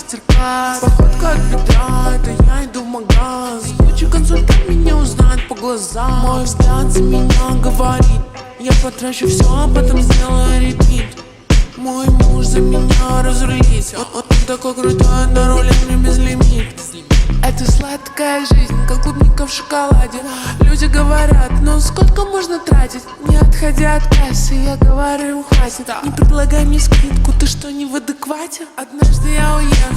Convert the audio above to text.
мастер-класс. Походка от бедра, это я иду в магаз. Лучший консультант меня узнает по глазам. Мой взгляд за меня говорит: я потрачу все, а потом сделаю репит. Мой муж за меня разрулится. Он такой крутой, на руле мне безлимит. Это сладкая жизнь, как клубника в шоколаде. Люди говорят: ну сколько можно тратить? Не отходя от кассы, я говорю: хватит. Не предлагай мне скидку, ты что, не в адеквате? Однажды я уехал